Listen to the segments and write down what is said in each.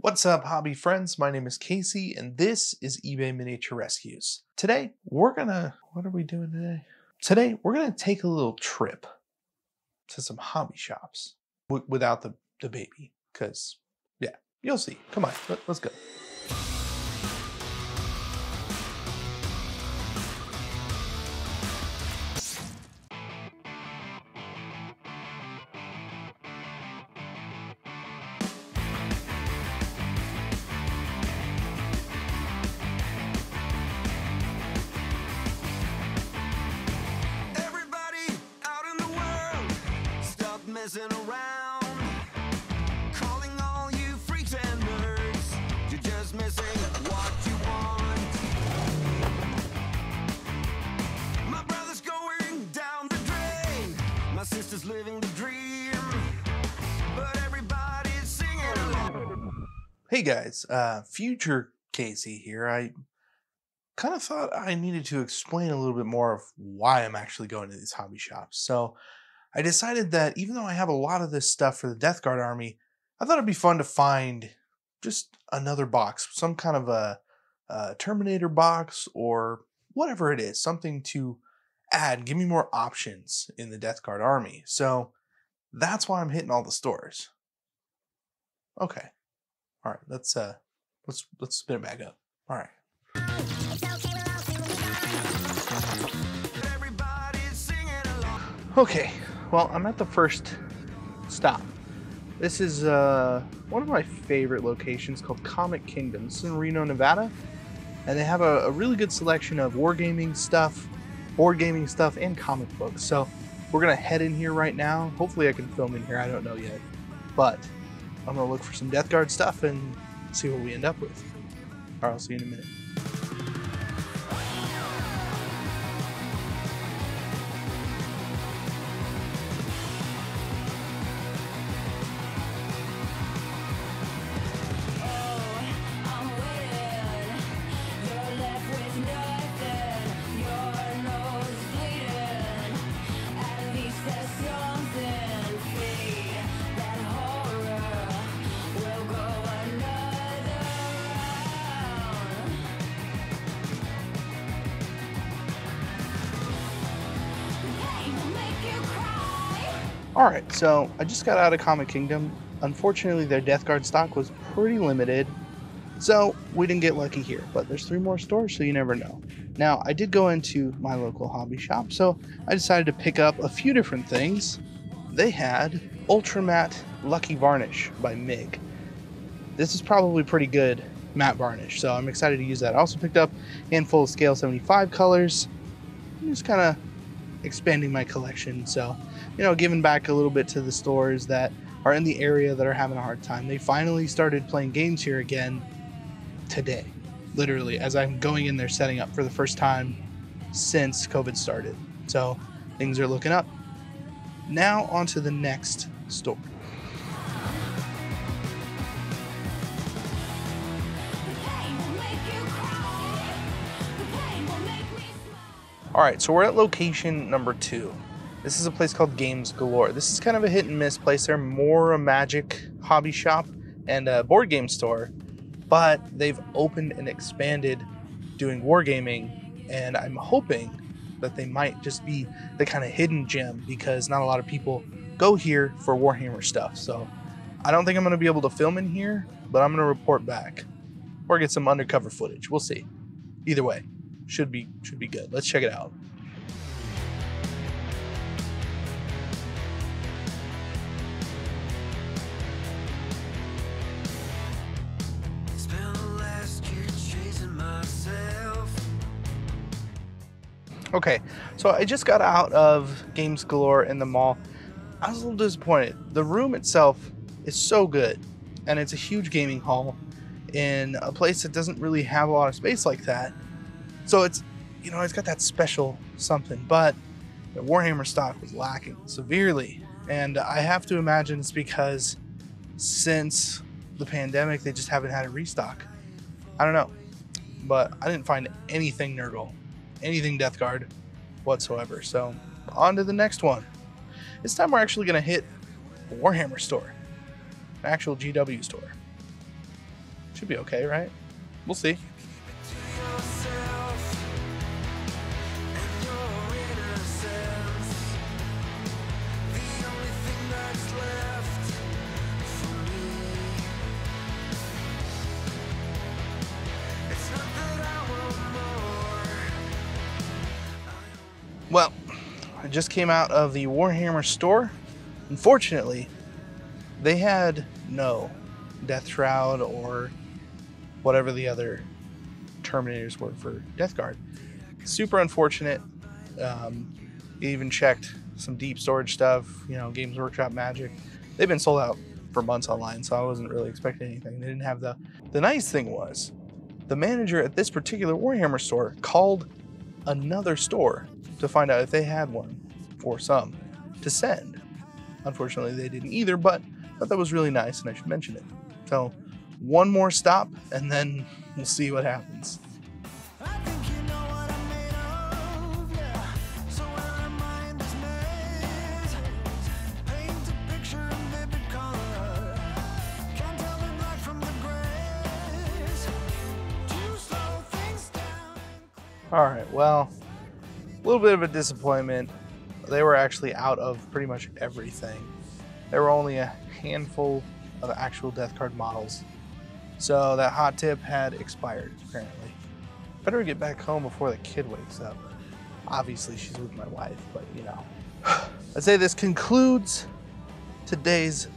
What's up, hobby friends? My name is Casey, and this is eBay Miniature Rescues. Today, what are we doing today? Today, we're gonna take a little trip to some hobby shops without the baby, because, yeah, you'll see. Come on, let's go. Messing around, calling all you freaks and nerds. You're just missing what you want. My brother's going down the drain. My sister's living the dream. But everybody's singing along. Hey guys, future Casey here. I kind of thought I needed to explain a little bit more of why I'm actually going to these hobby shops. So I decided that even though I have a lot of this stuff for the Deathguard army, I thought it'd be fun to find just another box, some kind of a Terminator box or whatever it is, something to add, give me more options in the Deathguard army. So that's why I'm hitting all the stores. Okay, all right, let's spin it back up. All right. Okay, well, I'm at the first stop. This is one of my favorite locations called Comic Kingdom. This is in Reno, Nevada, and they have a really good selection of wargaming stuff, board gaming stuff, and comic books. So we're gonna head in here right now. Hopefully I can film in here, I don't know yet. But I'm gonna look for some Deathguard stuff and see what we end up with. All right, I'll see you in a minute. Alright, so I just got out of Comic Kingdom. Unfortunately, their Deathguard stock was pretty limited, so we didn't get lucky here. But there's 3 more stores, so you never know. Now, I did go into my local hobby shop, so I decided to pick up a few different things. They had Ultra Matte Lucky Varnish by MIG. This is probably pretty good matte varnish, so I'm excited to use that. I also picked up a handful of Scale 75 colors. I'm just kind of expanding my collection, so giving back a little bit to the stores that are in the area that are having a hard time. They finally started playing games here again today, literally, as I'm going in there setting up for the first time since COVID started. So things are looking up. Now on to the next store. Alright, so we're at location number 2. This is a place called Games Galore. This is kind of a hit and miss place. They're more a Magic hobby shop and a board game store, but they've opened and expanded doing wargaming, and I'm hoping that they might just be the kind of hidden gem because not a lot of people go here for Warhammer stuff. So I don't think I'm going to be able to film in here, but I'm going to report back or get some undercover footage. We'll see. Either way, should be good. Let's check it out. Okay, so I just got out of Games Galore in the mall. I was a little disappointed. The room itself is so good, and it's a huge gaming hall in a place that doesn't really have a lot of space like that. So it's, it's got that special something, but the Warhammer stock was lacking severely. And I have to imagine it's because since the pandemic, they just haven't had a restock. I don't know, but I didn't find anything Nurgle, anything Deathguard whatsoever. So on to the next one. This time we're actually going to hit a Warhammer store, an actual GW store. Should be okay, right? We'll see. Well, I just came out of the Warhammer store. Unfortunately, they had no Death Shroud or whatever the other Terminators were for Deathguard. Super unfortunate. Even checked some deep storage stuff, you know, Games Workshop Magic. They've been sold out for months online, so I wasn't really expecting anything. They didn't have the nice thing was, the manager at this particular Warhammer store called another store to find out if they had one or some to send. Unfortunately, they didn't either, but I thought that was really nice and I should mention it. So, one more stop and then we'll see what happens. Alright, well, a little bit of a disappointment. They were actually out of pretty much everything. There were only a handful of actual Deathguard models. So that hot tip had expired, apparently. Better get back home before the kid wakes up. Obviously, she's with my wife, but you know. I'd say this concludes today's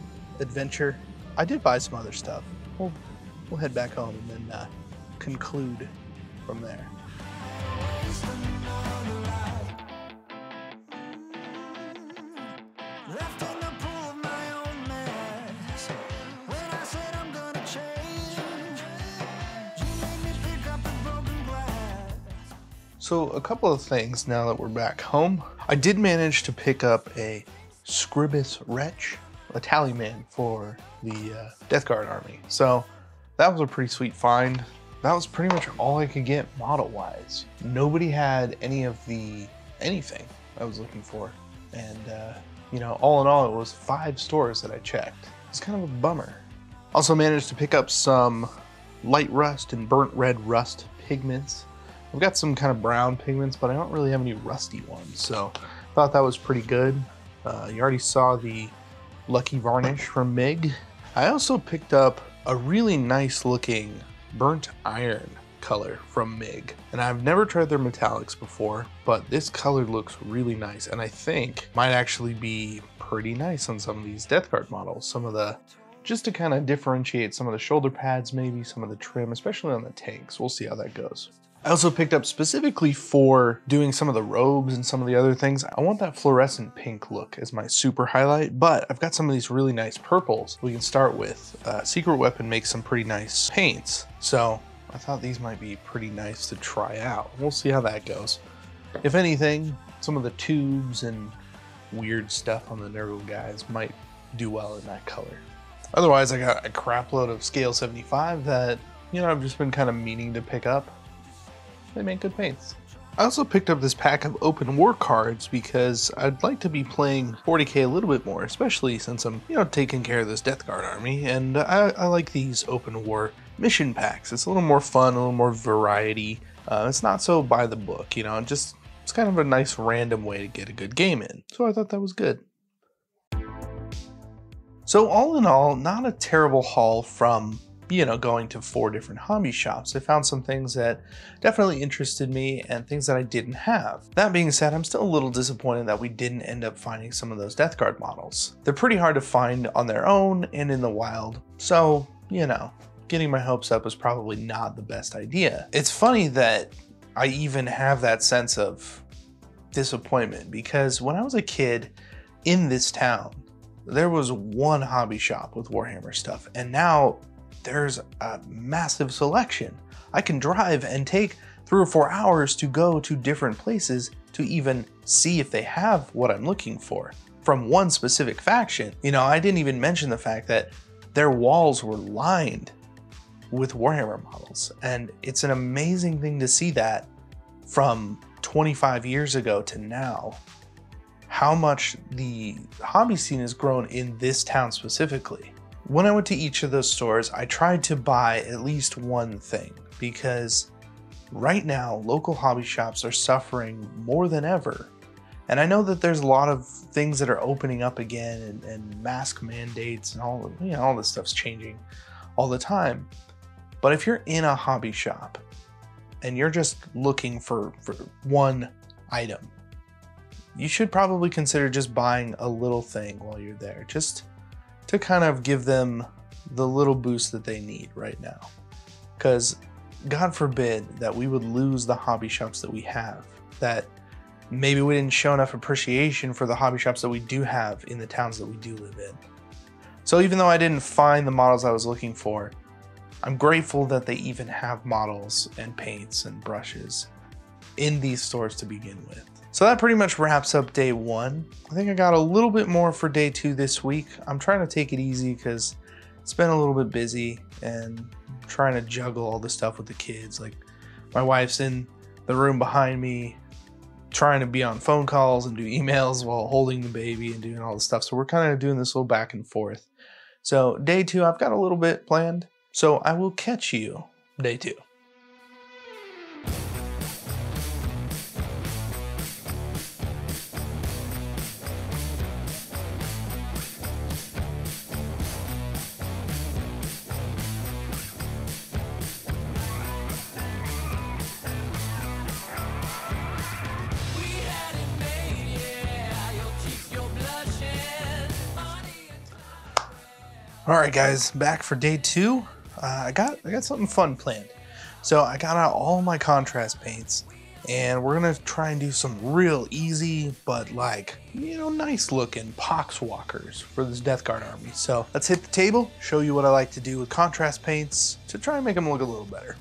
adventure. I did buy some other stuff. We'll head back home and then conclude from there. So a couple of things now that we're back home. I did manage to pick up a Scribus Wretch, a tallyman for the Deathguard army. So that was a pretty sweet find. That was pretty much all I could get model-wise. Nobody had any of the anything I was looking for. And you know, all in all, it was 5 stores that I checked. It's kind of a bummer. Also managed to pick up some light rust and burnt red rust pigments. I've got some kind of brown pigments, but I don't really have any rusty ones, so I thought that was pretty good. You already saw the Lucky Varnish from MIG. I also picked up a really nice looking burnt iron color from MIG, and I've never tried their metallics before, but this color looks really nice, and I think might actually be pretty nice on some of these Deathguard models. Some of the, just to kind of differentiate some of the shoulder pads, maybe some of the trim, especially on the tanks. We'll see how that goes. I also picked up specifically for doing some of the robes and some of the other things. I want that fluorescent pink look as my super highlight, but I've got some of these really nice purples we can start with. Secret Weapon makes some pretty nice paints, so I thought these might be pretty nice to try out. We'll see how that goes. If anything, some of the tubes and weird stuff on the Nurgle guys might do well in that color. Otherwise, I got a crap load of Scale 75 that, you know, I've just been kind of meaning to pick up. They make good paints. I also picked up this pack of open war cards because I'd like to be playing 40k a little bit more, especially since I'm, you know, taking care of this Deathguard army, and I like these open war mission packs. It's a little more fun, a little more variety. It's not so by the book, you know, it's kind of a nice random way to get a good game in. So I thought that was good. So all in all, not a terrible haul from, you know, going to 4 different hobby shops. I found some things that definitely interested me and things that I didn't have. That being said, I'm still a little disappointed that we didn't end up finding some of those Deathguard models. They're pretty hard to find on their own and in the wild, so, you know, getting my hopes up was probably not the best idea. It's funny that I even have that sense of disappointment, because when I was a kid in this town, there was one hobby shop with Warhammer stuff, and now there's a massive selection. I can drive and take 3 or 4 hours to go to different places to even see if they have what I'm looking for from one specific faction. You know, I didn't even mention the fact that their walls were lined with Warhammer models, and it's an amazing thing to see that from 25 years ago to now. How much the hobby scene has grown in this town specifically. When I went to each of those stores, I tried to buy at least one thing because right now local hobby shops are suffering more than ever. And I know that there's a lot of things that are opening up again and mask mandates and all this stuff's changing all the time. But if you're in a hobby shop and you're just looking for one item, you should probably consider just buying a little thing while you're there, just to kind of give them the little boost that they need right now. Because God forbid that we would lose the hobby shops that we have, that maybe we didn't show enough appreciation for the hobby shops that we do have in the towns that we do live in. So even though I didn't find the models I was looking for, I'm grateful that they even have models and paints and brushes in these stores to begin with. So that pretty much wraps up day one. I think I got a little bit more for day two this week. I'm trying to take it easy because it's been a little bit busy and trying to juggle all the stuff with the kids. Like, my wife's in the room behind me trying to be on phone calls and do emails while holding the baby and doing all the stuff. So we're kind of doing this little back and forth. So day two, I've got a little bit planned. So I will catch you day two. Alright guys, back for day two. I got something fun planned. So I got out all my contrast paints and we're gonna try and do some real easy but nice looking Pox Walkers for this Deathguard army. So let's hit the table, show you what I like to do with contrast paints to try and make them look a little better.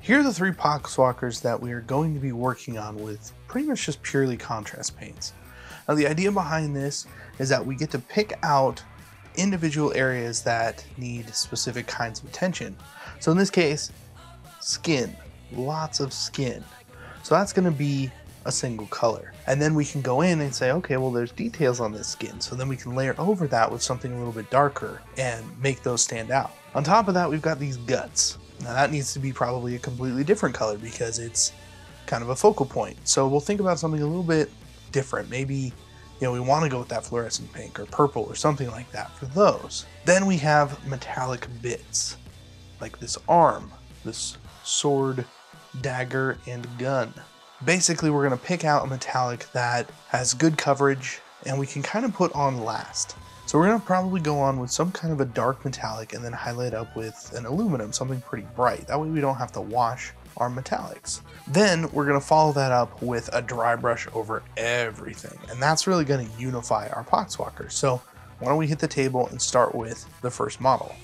Here are the three Poxwalkers that we are going to be working on with pretty much just purely contrast paints. Now the idea behind this is that we get to pick out individual areas that need specific kinds of attention. So in this case, skin, lots of skin. So that's going to be a single color. And then we can go in and say, okay, well there's details on this skin. So then we can layer over that with something a little bit darker and make those stand out. On top of that, we've got these guts. Now that needs to be probably a completely different color because it's kind of a focal point. So we'll think about something a little bit different. Maybe, we want to go with that fluorescent pink or purple or something like that for those. Then we have metallic bits, like this arm, this sword, dagger, and gun. Basically, we're going to pick out a metallic that has good coverage and we can kind of put on last. So we're going to probably go on with some kind of a dark metallic and then highlight up with an aluminum, something pretty bright. That way we don't have to wash our metallics. Then we're going to follow that up with a dry brush over everything. And that's really going to unify our Poxwalkers. So why don't we hit the table and start with the first model.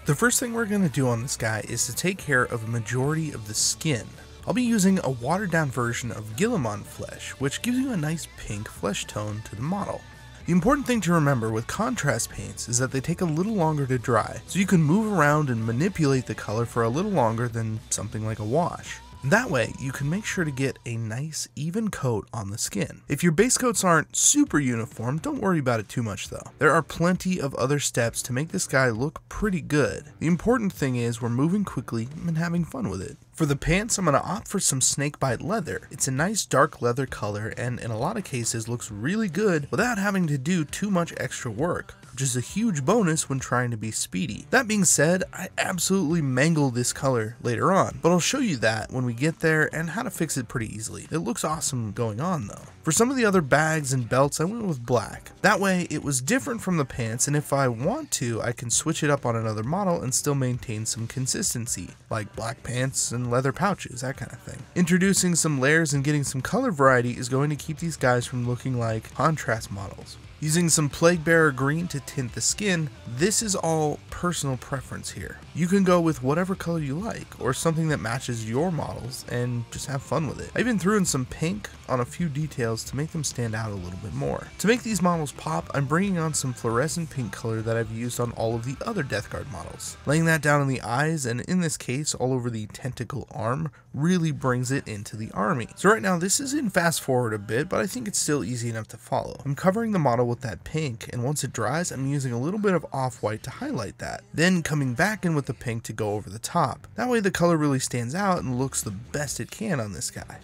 The first thing we're going to do on this guy is to take care of a majority of the skin. I'll be using a watered down version of Guilliman flesh, which gives you a nice pink flesh tone to the model. The important thing to remember with contrast paints is that they take a little longer to dry, so you can move around and manipulate the color for a little longer than something like a wash. That way, you can make sure to get a nice even coat on the skin. If your base coats aren't super uniform, don't worry about it too much though. There are plenty of other steps to make this guy look pretty good. The important thing is we're moving quickly and having fun with it. For the pants, I'm going to opt for some snakebite leather. It's a nice dark leather color and in a lot of cases looks really good without having to do too much extra work, which is a huge bonus when trying to be speedy. That being said, I absolutely mangle this color later on, but I'll show you that when we get there and how to fix it pretty easily. It looks awesome going on though. For some of the other bags and belts, I went with black. That way it was different from the pants, and if I want to, I can switch it up on another model and still maintain some consistency, like black pants and leather pouches, that kind of thing. Introducing some layers and getting some color variety is going to keep these guys from looking like contrast models. Using some Plague Bearer green to tint the skin, this is all personal preference here. You can go with whatever color you like, or something that matches your models, and just have fun with it. I even threw in some pink on a few details to make them stand out a little bit more. To make these models pop, I'm bringing on some fluorescent pink color that I've used on all of the other Deathguard models. Laying that down on the eyes, and in this case all over the tentacle arm, really brings it into the army. So right now this is in fast forward a bit, but I think it's still easy enough to follow. I'm covering the model with that pink, and once it dries I'm using a little bit of off-white to highlight that. Then coming back in with the pink to go over the top. That way the color really stands out and looks the best it can on this guy.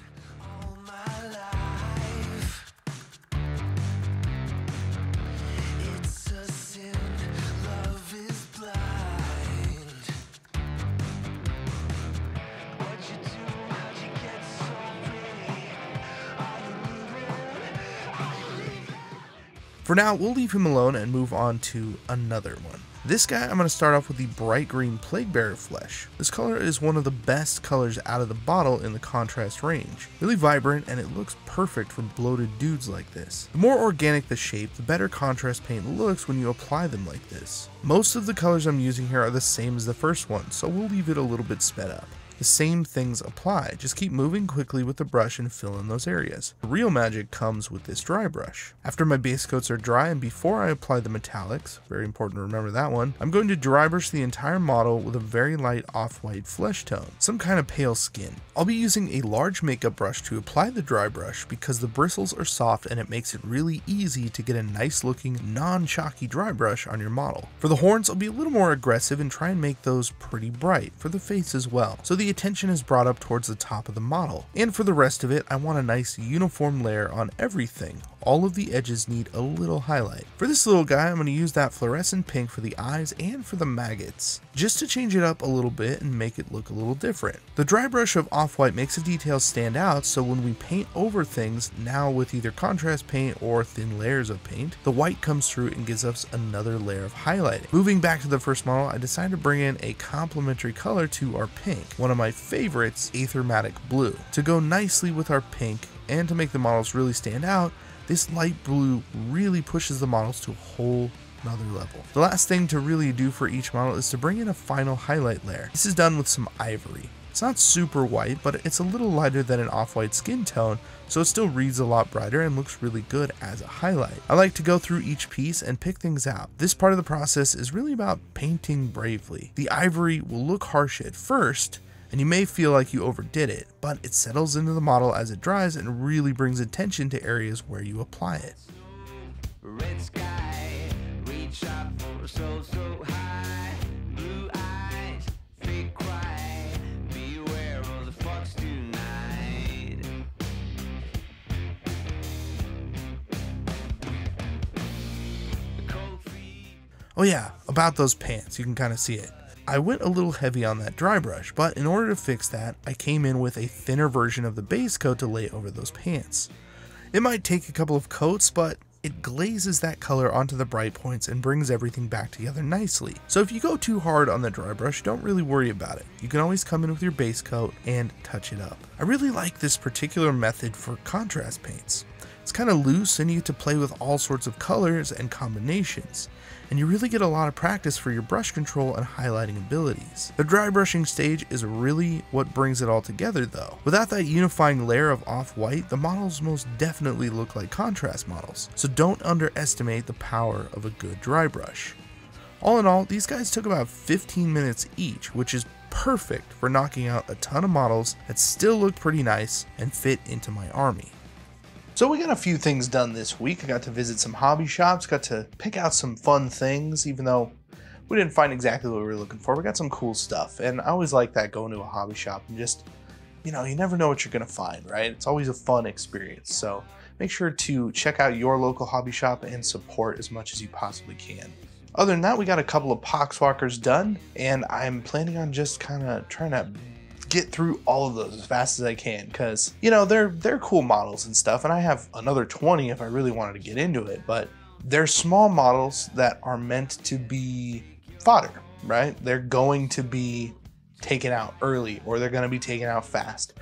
For now, we'll leave him alone and move on to another one. This guy, I'm going to start off with the bright green Plague Bearer flesh. This color is one of the best colors out of the bottle in the contrast range. Really vibrant, and it looks perfect for bloated dudes like this. The more organic the shape, the better contrast paint looks when you apply them like this. Most of the colors I'm using here are the same as the first one, so we'll leave it a little bit sped up. The same things apply, just keep moving quickly with the brush and fill in those areas. The real magic comes with this dry brush. After my base coats are dry and before I apply the metallics, very important to remember that one, I'm going to dry brush the entire model with a very light off-white flesh tone, some kind of pale skin. I'll be using a large makeup brush to apply the dry brush because the bristles are soft and it makes it really easy to get a nice looking, non-chalky dry brush on your model. For the horns, I'll be a little more aggressive and try and make those pretty bright, for the face as well, so the attention is brought up towards the top of the model. And for the rest of it, I want a nice uniform layer on everything. All of the edges need a little highlight. For this little guy, I'm going to use that fluorescent pink for the eyes and for the maggots, just to change it up a little bit and make it look a little different. The dry brush of off-white makes the details stand out, so when we paint over things, now with either contrast paint or thin layers of paint, the white comes through and gives us another layer of highlighting. Moving back to the first model, I decided to bring in a complementary color to our pink, one of my favorites, Aethermatic Blue. To go nicely with our pink and to make the models really stand out, this light blue really pushes the models to a whole another level. The last thing to really do for each model is to bring in a final highlight layer. This is done with some ivory. It's not super white, but it's a little lighter than an off-white skin tone, so it still reads a lot brighter and looks really good as a highlight. I like to go through each piece and pick things out. This part of the process is really about painting bravely. The ivory will look harsh at first, and you may feel like you overdid it, but it settles into the model as it dries and really brings attention to areas where you apply it. Red sky, reach up for so high. Blue eyes, fake cry. Beware of the fox tonight. Oh yeah, about those pants, you can kind of see it. I went a little heavy on that dry brush, but in order to fix that, I came in with a thinner version of the base coat to lay over those pants. It might take a couple of coats, but it glazes that color onto the bright points and brings everything back together nicely. So if you go too hard on the dry brush, don't really worry about it. You can always come in with your base coat and touch it up. I really like this particular method for contrast paints. It's kind of loose and you get to play with all sorts of colors and combinations, and you really get a lot of practice for your brush control and highlighting abilities. The dry brushing stage is really what brings it all together though. Without that unifying layer of off-white, the models most definitely look like contrast models, so don't underestimate the power of a good dry brush. All in all, these guys took about 15 minutes each, which is perfect for knocking out a ton of models that still look pretty nice and fit into my army. So we got a few things done this week. I got to visit some hobby shops, got to pick out some fun things, even though we didn't find exactly what we were looking for. We got some cool stuff, and I always like that, going to a hobby shop and just, you know, you never know what you're gonna find, right? It's always a fun experience. So make sure to check out your local hobby shop and support as much as you possibly can. Other than that, we got a couple of Poxwalkers done, and I'm planning on just kind of trying to get through all of those as fast as I can, because, you know, they're cool models and stuff, and I have another 20 if I really wanted to get into it, but they're small models that are meant to be fodder, right? They're going to be taken out early, or they're going to be taken out fast.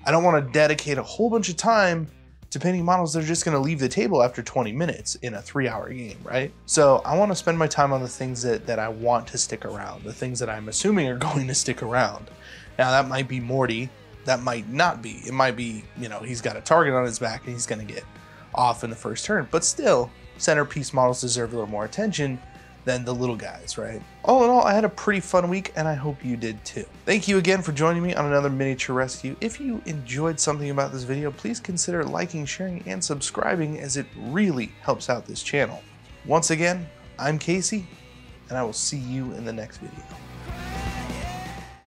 I don't want to dedicate a whole bunch of time depending models, they're just going to leave the table after 20 minutes in a 3-hour game, right? So I want to spend my time on the things that I want to stick around, the things that I'm assuming are going to stick around. Now that might be Morty, that might not be. It might be, you know, he's got a target on his back and he's going to get off in the first turn, but still, centerpiece models deserve a little more attention than the little guys, right? All in all, I had a pretty fun week, and I hope you did too. Thank you again for joining me on another miniature rescue. If you enjoyed something about this video, please consider liking, sharing, and subscribing, as it really helps out this channel. Once again, I'm Casey, and I will see you in the next video.